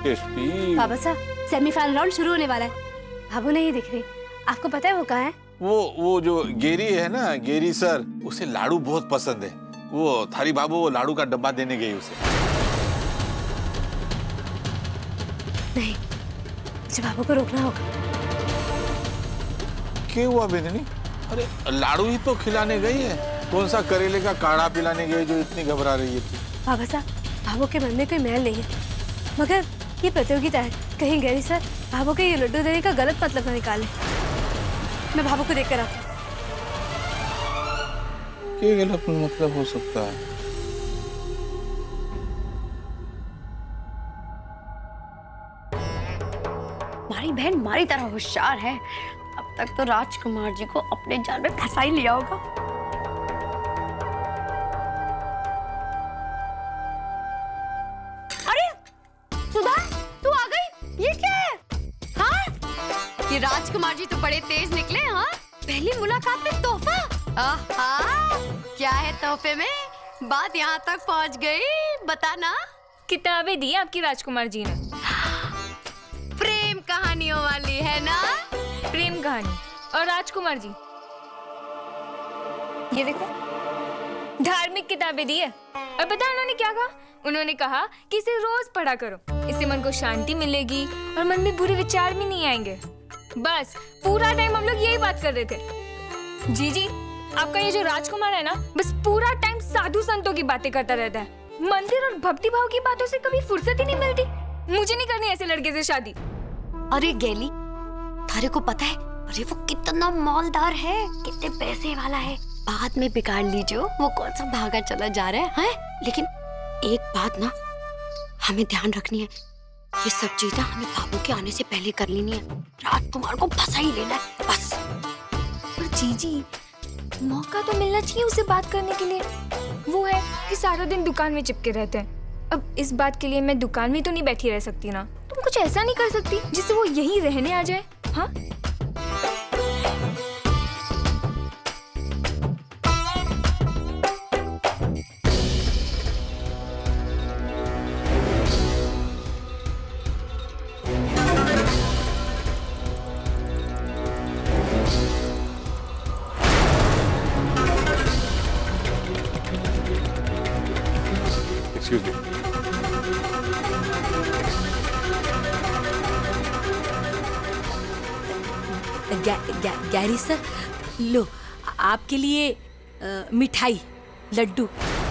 Tasty. बाबा साहब, semifinal round शुरू होने वाला है। बाबू नहीं दिख रही, आपको पता है वो कहाँ है? वो जो गेरी है ना, गेरी सर, उसे लाडू बहुत पसंद है। वो थारी बाबू वो लाडू का डब्बा देने गई उसे। नहीं, मुझे बाबू को रोकना होगा। क्या हुआ बेदनी? अरे लाडू ही तो खिलाने गई है, कौन सा करेले का काढ़ा पिलाने गई जो इतनी घबरा रही है? बाबा साहब, बाबू के मन में कोई मैल नहीं है, मगर ये प्रतियोगिता है, कहीं गैरी सर बाबू के ये लड्डू देने का गलत मतलब न निकाले। मैं बाबू को देख कर आती हूँ। क्या गलत मतलब हो सकता है? हमारी बहन हमारी तरह होशियार है। अब तक तो राजकुमार जी को अपने जाल में फंसा ही लिया होगा। अरे सुधा, तू आ गई? ये क्या है? हाँ? ये राजकुमार जी तो बड़े तेज निकले। हाँ, पहली मुलाकात में तोहफा। आहा, क्या है तोहफे में? बात यहाँ तक पहुँच गई, बताना। किताबें दी आपकी राजकुमार जी ने। प्रेम कहानियों वाली है ना? प्रेम कहानी और राजकुमार जी, ये देखो, धार्मिक किताबें दी है। और पता है उन्होंने क्या कहा? उन्होंने कहा कि इसे रोज पढ़ा करो, इससे मन को शांति मिलेगी और मन में बुरे विचार भी नहीं आएंगे। बस पूरा टाइम हम लोग यही बात कर रहे थे। जी, आपका ये जो राजकुमार है ना, बस पूरा टाइम साधु संतों की बातें करता रहता है। मंदिर और भक्ति भाव की बातों से कभी फुर्सत ही नहीं मिलती। मुझे नहीं करनी ऐसे लड़के से शादी। अरे गैली, थारे को पता है? अरे वो कितना मालदार है, कितने पैसे वाला है। बाद में बिगाड़ लीजिए, वो कौन सा भागा चला जा रहा है? लेकिन एक बात ना हमें ध्यान रखनी है, ये सब चीजें हमें बाबू के आने से पहले कर लेनी है। राजकुमार को फंसा ही लेना है बस। पर जीजी, मौका तो मिलना चाहिए उसे बात करने के लिए। वो है कि सारा दिन दुकान में चिपके रहते हैं। अब इस बात के लिए मैं दुकान में तो नहीं बैठी रह सकती ना। तुम कुछ ऐसा नहीं कर सकती जिससे वो यहीं रहने आ जाए? हाँ, एक्सक्यूज मी। गैरी सर, लो आपके लिए मिठाई, लड्डू।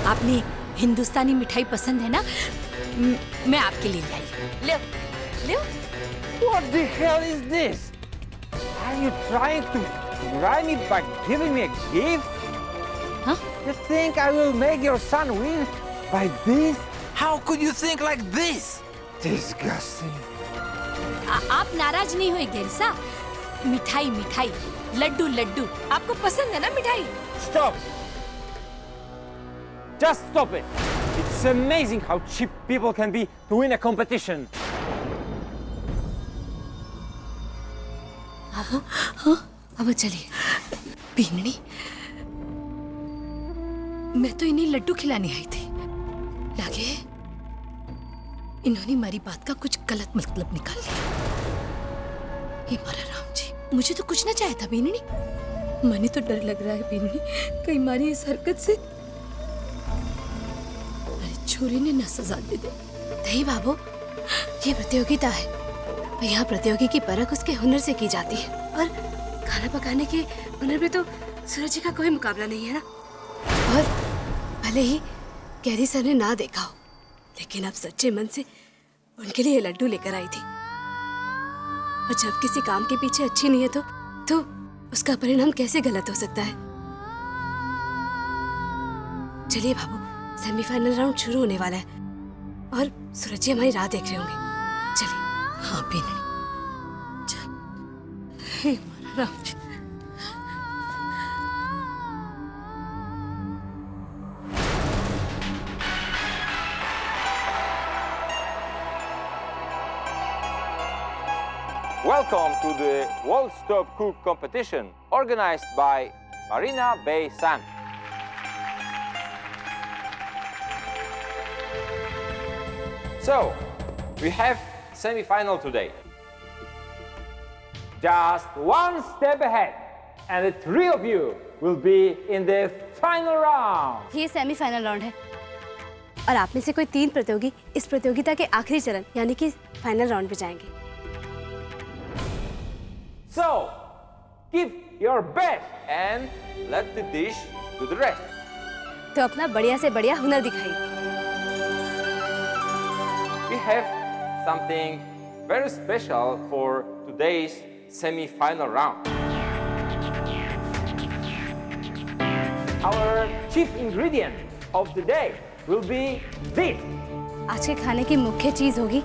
आपने हिंदुस्तानी मिठाई पसंद है ना? मैं आपके लिए लाई। लो लो। What the hell is this? Are you trying to bribe me by giving me a gift? Huh? You think I will make your son win by this? How could you think like this? Disgusting. आप नाराज नहीं हुए Gary साहब? मिठाई मिठाई, लड्डू लड्डू, आपको पसंद है ना मिठाई? Stop! Just stop it! It's amazing how cheap people can be to win a competition. अब चलिए। बीननी, मैं तो इन्हें लड्डू खिलाने आई थी, लगे इन्होंने हमारी बात का कुछ गलत मतलब निकाल लिया। हे मारा राम जी, मुझे तो कुछ ना चाहे था बीननी। मने तो डर लग रहा है बीननी, कहीं हमारी इस हरकत से अरे छोरी ने न सजा दे दे। नहीं बाबू, ये प्रतियोगिता है, यहाँ प्रतियोगी की परख उसके हुनर से की जाती है, और खाना पकाने के हुनर में तो सूरज जी का कोई मुकाबला नहीं है ना। और भले ही गैरी सर ने ना देखा हो, लेकिन अब सच्चे मन से उनके लिए लड्डू लेकर आई थी। और जब किसी काम के पीछे अच्छी नीयत हो तो उसका परिणाम कैसे गलत हो सकता है। चलिए बाबू, सेमीफाइनल राउंड शुरू होने वाला है और सूरज जी हमारी राह देख रहे होंगे। चलिए। हाँ बीननी, चल। हे मारा Ram ji. Welcome to the World Stop Cook competition organized by Marina Bay Sands. So, we have semi-final today. Just one step ahead, and the three of you will be in the final round. ये semifinal round है और आप में से कोई 3 प्रतियोगी इस प्रतियोगिता के आखिरी चरण यानी कि फाइनल राउंड पे जाएंगे। So, give your best and let the dish do the rest. तो अपना बढ़िया से बढ़िया हुनर दिखाइए। We have something very special for today's semi-final round. Our chief ingredient of the day will be this. आज के खाने की मुख्य चीज होगी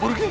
मुर्गी।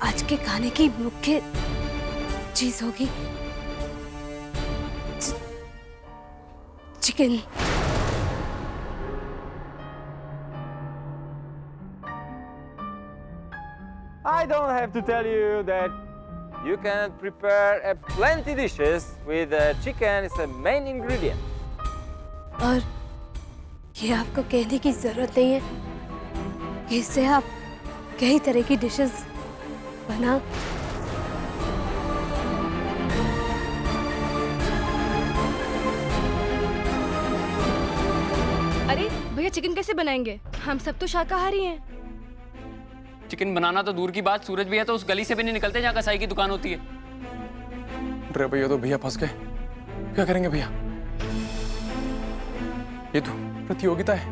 आज के खाने की मुख्य चीज होगी chicken. I don't have to tell you that you can prepare a plenty dishes with chicken is the main ingredient. और ये आपको कहने की जरूरत नहीं है कि इससे आप कई तरह की डिशेस बना अरे भैया चिकन कैसे बनाएंगे? हम सब तो शाकाहारी हैं। चिकन बनाना तो दूर की बात, सूरज भैया तो उस गली से भी नहीं निकलते जहाँ कसाई की दुकान होती है। अरे भैया तो भैया फंस गए, क्या करेंगे भैया? ये तो प्रतियोगिता है।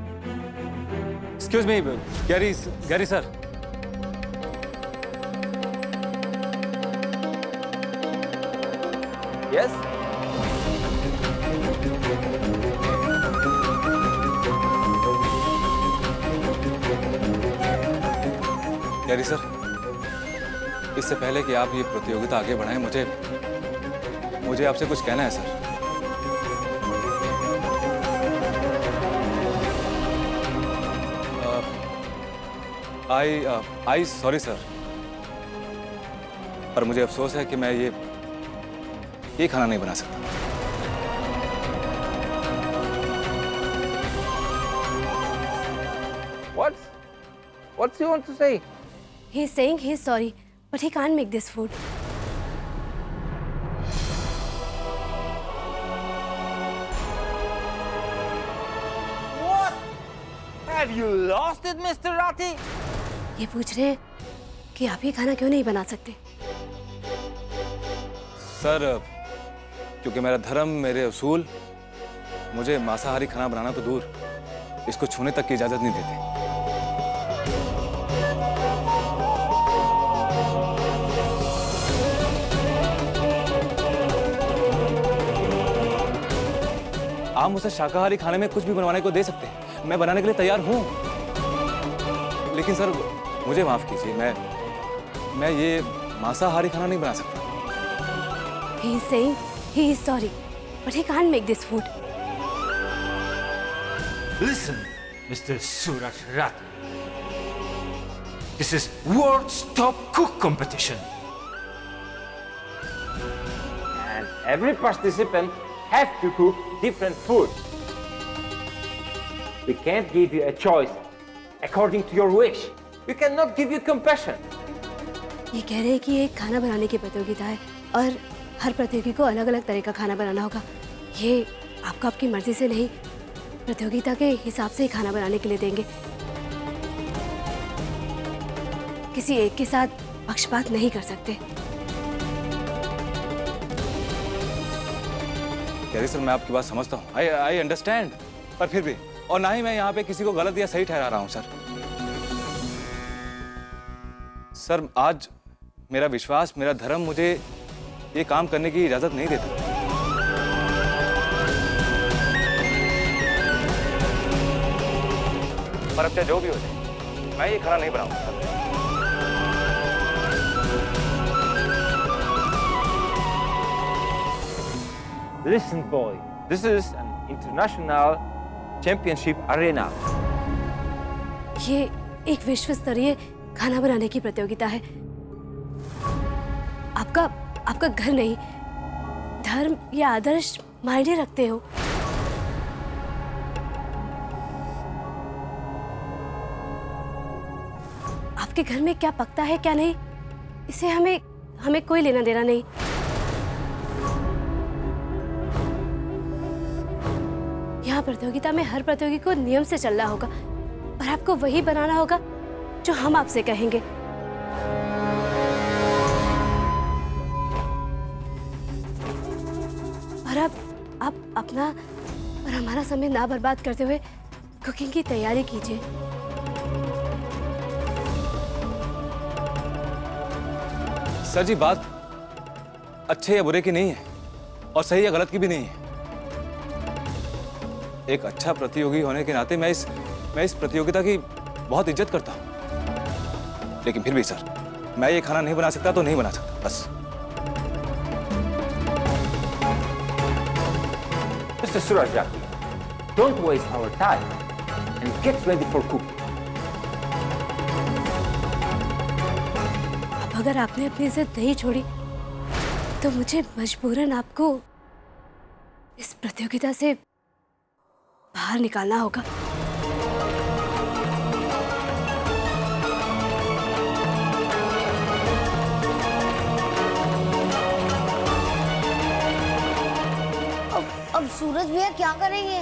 Excuse me, Gary sir. Yes? Gary sir, इससे पहले कि आप ये प्रतियोगिता आगे बढ़ाएं, मुझे आपसे कुछ कहना है सर। आई सॉरी सर, पर मुझे अफसोस है कि मैं ये खाना नहीं बना सकता। What's he want to say? He's saying he's sorry, but he can't make this food. What? Have you lost it, Mr. Rati? ये पूछ रहे हैं कि आप ये खाना क्यों नहीं बना सकते? सर, क्योंकि मेरा धर्म, मेरे उसूल मुझे मांसाहारी खाना बनाना तो दूर, इसको छूने तक की इजाजत नहीं देते। आप मुझसे शाकाहारी खाने में कुछ भी बनवाने को दे सकते हैं, मैं बनाने के लिए तैयार हूँ। लेकिन सर मुझे माफ कीजिए, मैं ये मांसाहारी खाना नहीं बना सकता। He is saying he is sorry, but he can't make this food. Listen, Mr. Suraj Rathi. This is world's top cook competition. And every participant have to cook different food. We can't give you a choice according to your wish. We cannot give you compassion. ये कह रहे हैं कि एक खाना बनाने की प्रतियोगिता है और हर प्रतियोगी को अलग अलग तरह का खाना बनाना होगा। ये आपको आपकी मर्जी से नहीं, प्रतियोगिता के हिसाब से ही खाना बनाने के लिए देंगे। किसी एक के साथ पक्षपात नहीं कर सकते। गैरी सर, मैं आपकी बात समझता हूँ, आई अंडरस्टैंड, पर फिर भी, और ना ही मैं यहाँ पे किसी को गलत या सही ठहरा रहा हूँ सर। सर आज मेरा विश्वास, मेरा धर्म मुझे ये काम करने की इजाजत नहीं देता। पर अब चाहे जो भी हो जाए, मैं ये खाना नहीं बनाऊंगा। Listen, boy. This is an international championship arena. ये एक विश्व स्तरीय खाना बनाने की प्रतियोगिता है। आपका घर नहीं, धर्म या आदर्श मायने रखते हो। आपके घर में क्या पकता है क्या नहीं, इसे हमें कोई लेना देना नहीं। यहाँ प्रतियोगिता में हर प्रतियोगी को नियम से चलना होगा और आपको वही बनाना होगा जो हम आपसे कहेंगे। और आप अपना और हमारा समय ना बर्बाद करते हुए कुकिंग की तैयारी कीजिए। सर जी, बात अच्छे या बुरे की नहीं है और सही या गलत की भी नहीं है। एक अच्छा प्रतियोगी होने के नाते मैं इस प्रतियोगिता की बहुत इज्जत करता हूं। लेकिन फिर भी सर, मैं ये खाना नहीं बना सकता तो नहीं बना सकता, बस। Mr. Suraj Rathi, don't waste our time and get ready for cooking. अब अगर आपने अपनी इज्जत नहीं छोड़ी तो मुझे मजबूरन आपको इस प्रतियोगिता से बाहर निकालना होगा। अब सूरज भैया क्या करेंगे?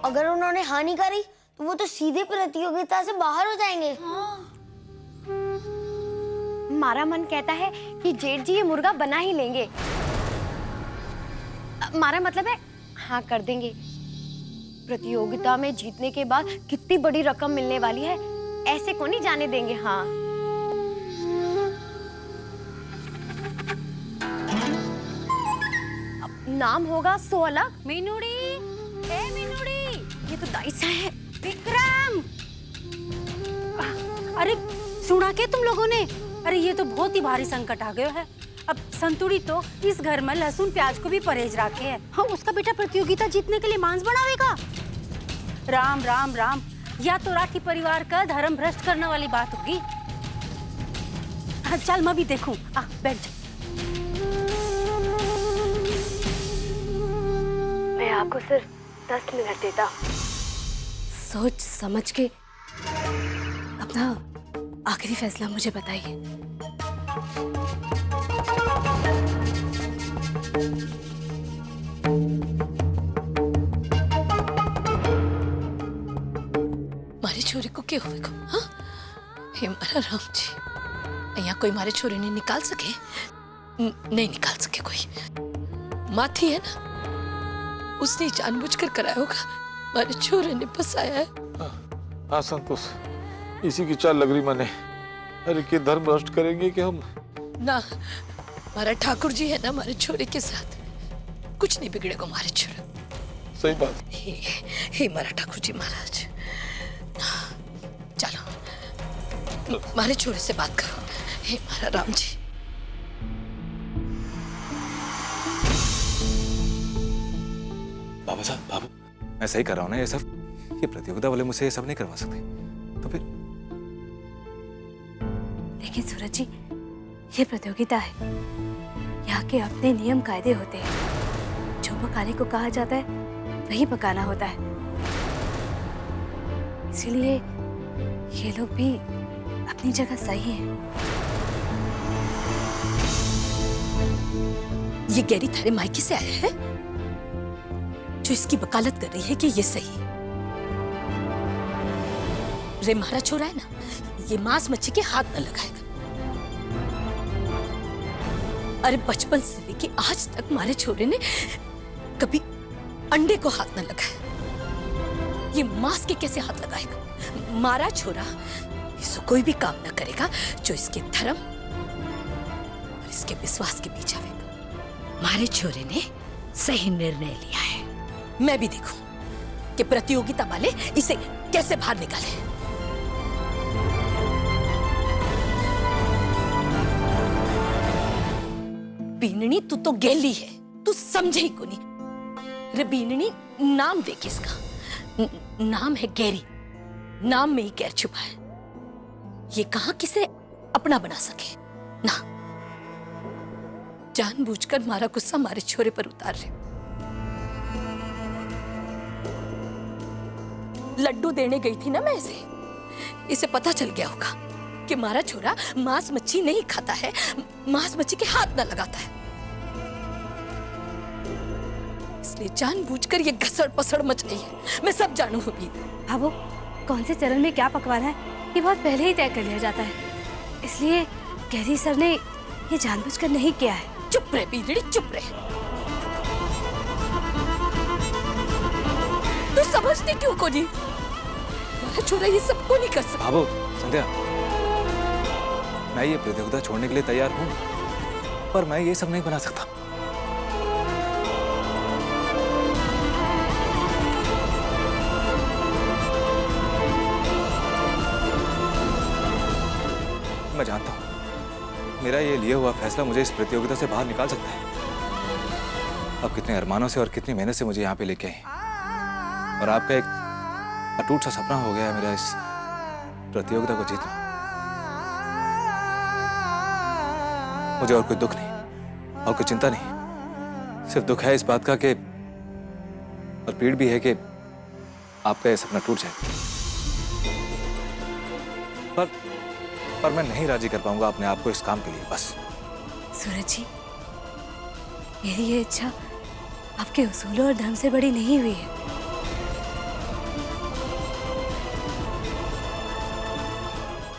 अगर उन्होंने हानि करी तो वो तो सीधे प्रतियोगिता से बाहर हो जाएंगे। हमारा मन कहता है कि जेठ जी ये मुर्गा बना ही लेंगे। हमारा मतलब है हाँ कर देंगे। प्रतियोगिता में जीतने के बाद कितनी बड़ी रकम मिलने वाली है, ऐसे को नहीं जाने देंगे। हाँ नाम होगा सो अलग। मीनूड़ी, ए मीनूड़ी, ये तो दाइसा है। विक्रम, अरे सुना के तुम लोगों ने? अरे ये तो बहुत ही भारी संकट आ गया है। अब संतुड़ी तो इस घर में लहसुन प्याज को भी परहेज रखे है। हाँ, उसका बेटा प्रतियोगिता जीतने के लिए मांस बनावेगा। राम राम राम, या तो राठी परिवार का धर्म भ्रष्ट करने वाली बात होगी। हाँ, चल मैं भी देखूं। बैठ जा। मैं आपको सिर्फ 10 मिनट देता हूँ, सोच समझ के अपना आखिरी फैसला मुझे बताइए। મારી છોરી को क्या होगा? हाँ, हे मारा राम जी, यहाँ कोई मारे छोरी नहीं निकाल सके, नहीं निकाल सके कोई। माथी है ना, उसने जानबूझकर कराया होगा, मारे छोरे ने फंसाया है। हाँ संतोष, इसी की चाल लग रही मैंने। अरे के धर्म भ्रष्ट करेंगे कि हम? ना, हमारा ठाकुर जी है ना हमारे छोरे के साथ, कुछ नहीं बिगड़ेगा हमारे छोरे। सही बात। हे मारा ठाकुर जी महाराज, चलो मारे छोरे से बात करो। हे मारा राम जी। बाबा साहब, बाबू, मैं सही कर रहा हूँ ना? ये सब, ये प्रतियोगिता वाले मुझसे ये सब नहीं करवा सकते, तो फिर? लेकिन सूरज जी, ये प्रतियोगिता है, यहाँ के अपने नियम कायदे होते हैं। जो पकाने को कहा जाता है वही पकाना होता है। इसीलिए ये लोग भी अपनी जगह सही हैं। ये गैरी थारे मायके से आया है जो इसकी वकालत कर रही है कि ये सही। रे मारा छोरा है ना, ये मांस मच्छी के हाथ न लगाएगा। अरे बचपन से लेके आज तक मारे छोरे ने कभी अंडे को हाथ न लगाया, ये मांस के कैसे हाथ लगाएगा? मारा छोरा इसको कोई भी काम न करेगा जो इसके धर्म और इसके विश्वास के बीच आवेगा। मारे छोरे ने सही निर्णय लिया है। मैं भी देखूं कि प्रतियोगिता वाले इसे कैसे बाहर निकाले। बीननी, तू तो गेली है, तू समझे ही को नहीं। रे बीननी, नाम देख इसका, नाम है गैरी, नाम में ही गैर छुपा है। ये कहां किसे अपना बना सके ना। जानबूझकर मारा गुस्सा मारे छोरे पर उतार रहे। लड्डू देने गई थी ना मैं इसे पता चल गया होगा कि मारा छोरा मांस मच्छी नहीं खाता है, मांस मच्छी के हाथ न लगाता है। इसलिए जानबूझकर ये घसड़ पसड़ मच रही है। मैं सब जानू भी। भाभो, कौन से चरण में क्या पकवाना है ये बहुत पहले ही तय कर लिया जाता है। इसलिए गैरी सर ने ये जानबूझकर नहीं किया है। चुप रहे बीजड़ी, चुप रहे। तू समझती क्यों को नहीं? मारा छोरा ये सब को नहीं कर सकता। बाबू, संध्या, मैं ये प्रतियोगिता छोड़ने के लिए तैयार हूँ, पर मैं ये सब नहीं बना सकता। मैं जानता हूँ मेरा ये लिया हुआ फैसला मुझे इस प्रतियोगिता से बाहर निकाल सकता है। अब कितने अरमानों से और कितनी मेहनत से मुझे यहाँ पे लेके आए, और आपका एक अटूट सा सपना हो गया है मेरा इस प्रतियोगिता को जीतना। मुझे और कोई दुख नहीं और कोई चिंता नहीं, सिर्फ दुख है इस बात का कि, और पीड़ भी है कि आपका ये सपना टूट जाए। पर मैं नहीं राजी कर पाऊंगा अपने आप को इस काम के लिए। बस सूरज जी, मेरी ये इच्छा आपके उसूलों और धर्म से बड़ी नहीं हुई है।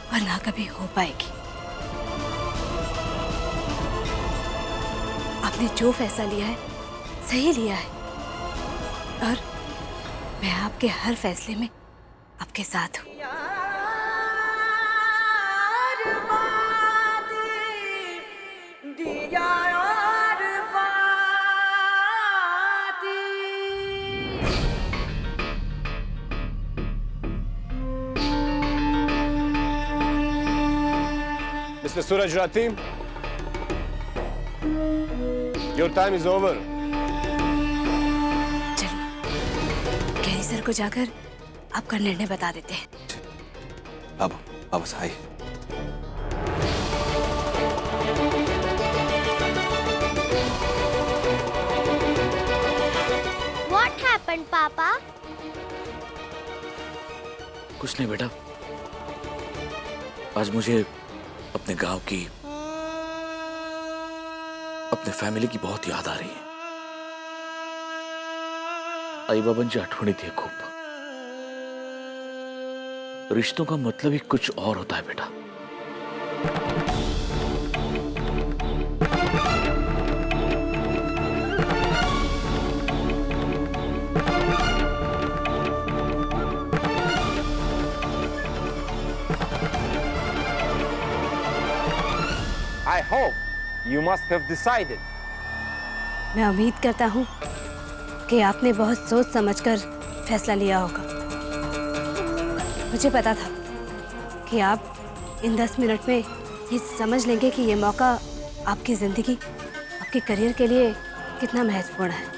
और ना कभी हो पाएगी। आपने जो फैसला लिया है सही लिया है, और मैं आपके हर फैसले में आपके साथ हूँ। Mr. Suraj Rathi, your time is over. चलिए, गैरी सर को जाकर आपका निर्णय बता देते हैं। बाबू, वापस आइए। What happened, Papa? कुछ नहीं बेटा, आज मुझे अपने गांव की, अपने फैमिली की बहुत याद आ रही है। आई बाबांची आठवण येते खूप। रिश्तों का मतलब ही कुछ और होता है बेटा। I hope you must have decided. मैं उम्मीद करता हूँ कि आपने बहुत सोच समझकर फैसला लिया होगा। मुझे पता था कि आप इन 10 मिनट में ये समझ लेंगे कि ये मौका आपकी ज़िंदगी, आपके करियर के लिए कितना महत्वपूर्ण है।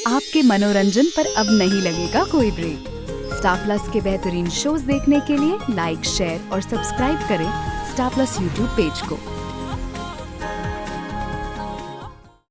आपके मनोरंजन पर अब नहीं लगेगा कोई ब्रेक। स्टार प्लस के बेहतरीन शोज देखने के लिए लाइक, शेयर और सब्सक्राइब करें स्टार प्लस यूट्यूब पेज को।